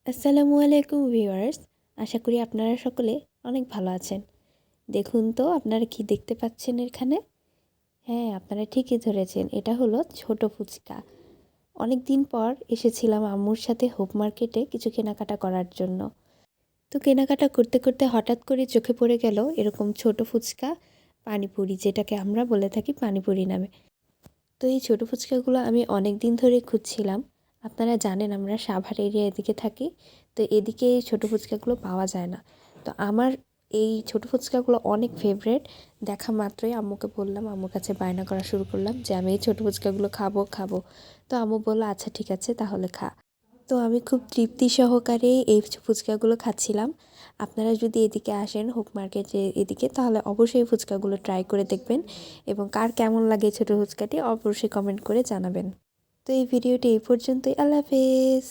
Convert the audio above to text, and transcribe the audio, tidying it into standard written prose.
আসসালামু আলাইকুম ভিউয়ার্স। আশা করি আপনারা সকলে অনেক ভালো আছেন। দেখুন তো আপনারা কি দেখতে পাচ্ছেন এখানে? হ্যাঁ, আপনারা ঠিকই ধরেছেন। এটা হলো ছোট ফুচকা। অনেক দিন পর এসেছিলাম আম্মুর সাথে হোপ মার্কেটে কিছু কেনাকাটা করার জন্য। তো কেনাকাটা করতে করতে হঠাৎ করে চোখে পড়ে গেল এরকম ছোট ফুচকা, পানিপুরি, যেটাকে আমরা বলে থাকি পানিপুরি নামে। তো এই ছোটো ফুচকাগুলো আমি অনেক দিন ধরে খুঁজছিলাম। আপনারা জানেন আমরা সাভার এরিয়া এদিকে থাকি। তো এদিকে এই ছোটো ফুচকাগুলো পাওয়া যায় না। তো আমার এই ছোটো ফুচকাগুলো অনেক ফেভারেট। দেখা মাত্রই আম্মুকে বললাম, আম্মুর কাছে বায়না করা শুরু করলাম যে আমি এই ছোটো ফুচকাগুলো খাবো। তো আম্মু বলল আচ্ছা ঠিক আছে তাহলে খা। তো আমি খুব তৃপ্তি সহকারে এই ফুচকাগুলো খাচ্ছিলাম। আপনারা যদি এদিকে আসেন হোপ মার্কেটের এদিকে, তাহলে অবশ্যই ফুচকাগুলো ট্রাই করে দেখবেন এবং কার কেমন লাগে ছোটো ফুচকাটি অবশ্যই কমেন্ট করে জানাবেন। তো এই ভিডিওটি এই পর্যন্তই। আল্লাহ হাফেজ।